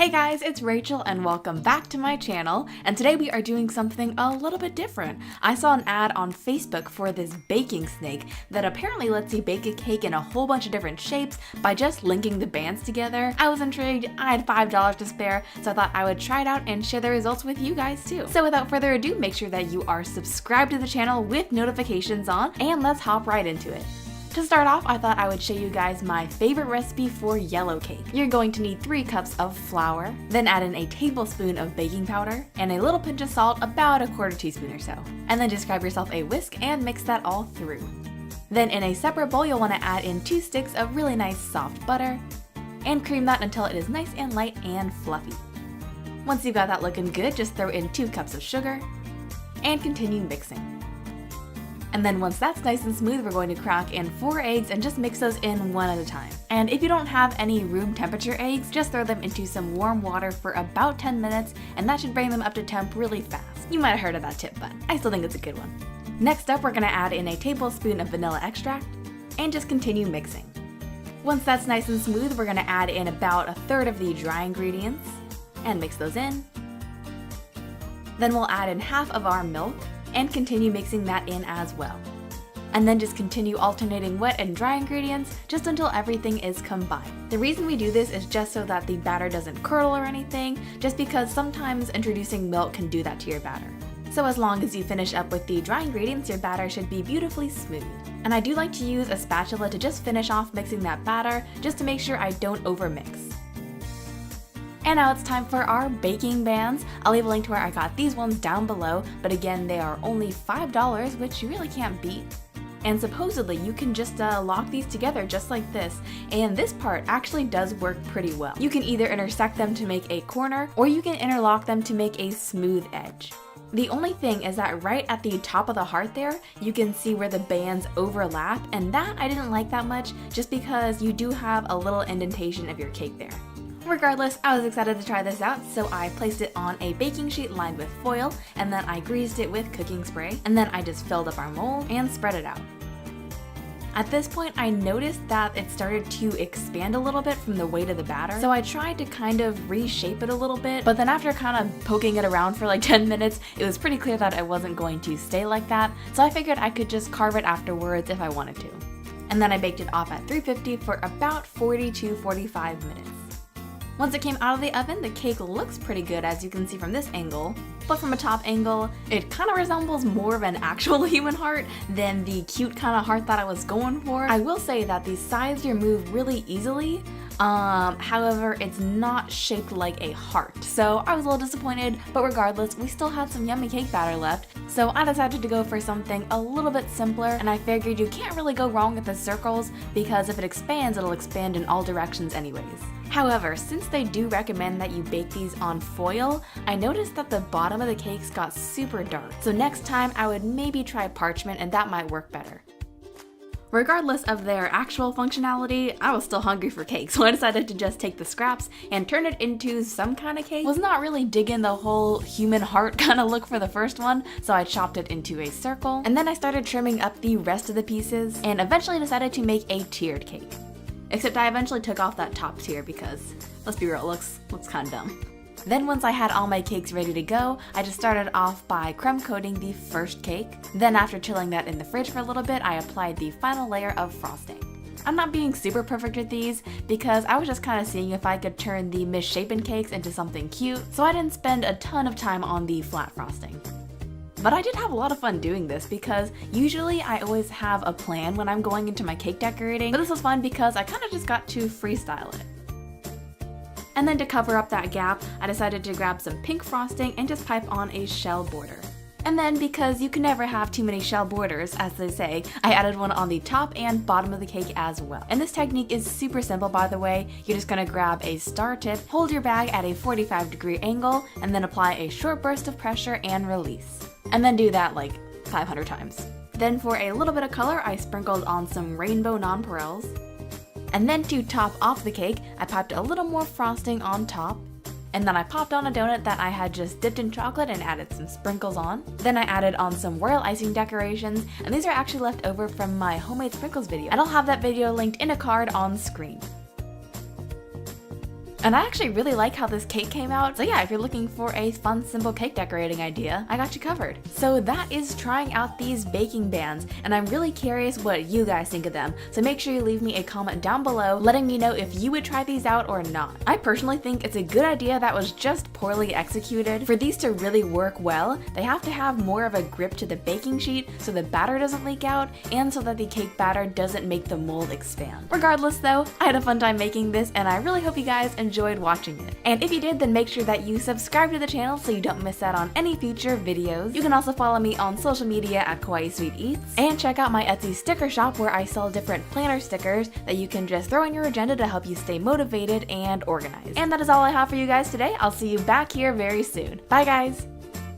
Hey guys, it's Rachel and welcome back to my channel, and today we are doing something a little bit different. I saw an ad on Facebook for this baking snake that apparently lets you bake a cake in a whole bunch of different shapes by just linking the bands together. I was intrigued, I had $5 to spare, so I thought I would try it out and share the results with you guys too. So without further ado, make sure that you are subscribed to the channel with notifications on, and let's hop right into it. To start off, I thought I would show you guys my favorite recipe for yellow cake. You're going to need 3 cups of flour, then add in a tablespoon of baking powder, and a little pinch of salt, about a quarter teaspoon or so. And then just grab yourself a whisk and mix that all through. Then in a separate bowl, you'll want to add in 2 sticks of really nice soft butter, and cream that until it is nice and light and fluffy. Once you've got that looking good, just throw in 2 cups of sugar, and continue mixing. And then once that's nice and smooth, we're going to crack in 4 eggs and just mix those in one at a time. And if you don't have any room temperature eggs, just throw them into some warm water for about 10 minutes, and that should bring them up to temp really fast. You might have heard of that tip, but I still think it's a good one. Next up, we're going to add in a tablespoon of vanilla extract and just continue mixing. Once that's nice and smooth, we're going to add in about 1/3 of the dry ingredients and mix those in. Then we'll add in half of our milk and continue mixing that in as well. And then just continue alternating wet and dry ingredients just until everything is combined. The reason we do this is just so that the batter doesn't curdle or anything, just because sometimes introducing milk can do that to your batter. So as long as you finish up with the dry ingredients, your batter should be beautifully smooth. And I do like to use a spatula to just finish off mixing that batter, just to make sure I don't overmix. And now it's time for our baking bands. I'll leave a link to where I got these ones down below, but again, they are only $5, which you really can't beat. And supposedly you can just lock these together just like this, and this part actually does work pretty well. You can either intersect them to make a corner, or you can interlock them to make a smooth edge. The only thing is that right at the top of the heart there, you can see where the bands overlap, and that I didn't like that much just because you do have a little indentation of your cake there. Regardless, I was excited to try this out, so I placed it on a baking sheet lined with foil, and then I greased it with cooking spray, and then I just filled up our mold and spread it out. At this point, I noticed that it started to expand a little bit from the weight of the batter, so I tried to kind of reshape it a little bit, but then after kind of poking it around for like 10 minutes, it was pretty clear that it wasn't going to stay like that, so I figured I could just carve it afterwards if I wanted to. And then I baked it off at 350 for about 40 to 45 minutes. Once it came out of the oven, the cake looks pretty good, as you can see from this angle, but from a top angle, it kind of resembles more of an actual human heart than the cute kind of heart that I was going for. I will say that the sides remove really easily, however, it's not shaped like a heart, so I was a little disappointed, but regardless, we still had some yummy cake batter left, so I decided to go for something a little bit simpler, and I figured you can't really go wrong with the circles, because if it expands, it'll expand in all directions anyways. However, since they do recommend that you bake these on foil, I noticed that the bottom of the cakes got super dark, so next time I would maybe try parchment, and that might work better. Regardless of their actual functionality, I was still hungry for cake, so I decided to just take the scraps and turn it into some kind of cake. Was not really digging the whole human heart kind of look for the first one, so I chopped it into a circle, and then I started trimming up the rest of the pieces, and eventually decided to make a tiered cake. Except I eventually took off that top tier because, let's be real, it looks kind of dumb. Then once I had all my cakes ready to go, I just started off by crumb coating the first cake. Then after chilling that in the fridge for a little bit, I applied the final layer of frosting. I'm not being super perfect with these because I was just kind of seeing if I could turn the misshapen cakes into something cute, so I didn't spend a ton of time on the flat frosting. But I did have a lot of fun doing this because usually I always have a plan when I'm going into my cake decorating, but this was fun because I kind of just got to freestyle it. And then to cover up that gap, I decided to grab some pink frosting and just pipe on a shell border. And then because you can never have too many shell borders, as they say, I added one on the top and bottom of the cake as well. And this technique is super simple, by the way. You're just gonna grab a star tip, hold your bag at a 45-degree angle, and then apply a short burst of pressure and release. And then do that like 500 times. Then for a little bit of color, I sprinkled on some rainbow nonpareils. And then to top off the cake, I piped a little more frosting on top. And then I popped on a donut that I had just dipped in chocolate and added some sprinkles on. Then I added on some royal icing decorations, and these are actually left over from my homemade sprinkles video, and I'll have that video linked in a card on screen. And I actually really like how this cake came out. So yeah, if you're looking for a fun, simple cake decorating idea, I got you covered. So that is trying out these baking bands, and I'm really curious what you guys think of them. So make sure you leave me a comment down below letting me know if you would try these out or not. I personally think it's a good idea that was just poorly executed. For these to really work well, they have to have more of a grip to the baking sheet so the batter doesn't leak out and so that the cake batter doesn't make the mold expand. Regardless though, I had a fun time making this and I really hope you guys enjoyed watching it. And if you did, then make sure that you subscribe to the channel so you don't miss out on any future videos. You can also follow me on social media at kawaiisweetwearld and check out my Etsy sticker shop where I sell different planner stickers that you can just throw in your agenda to help you stay motivated and organized. And that is all I have for you guys today. I'll see you back here very soon. Bye guys!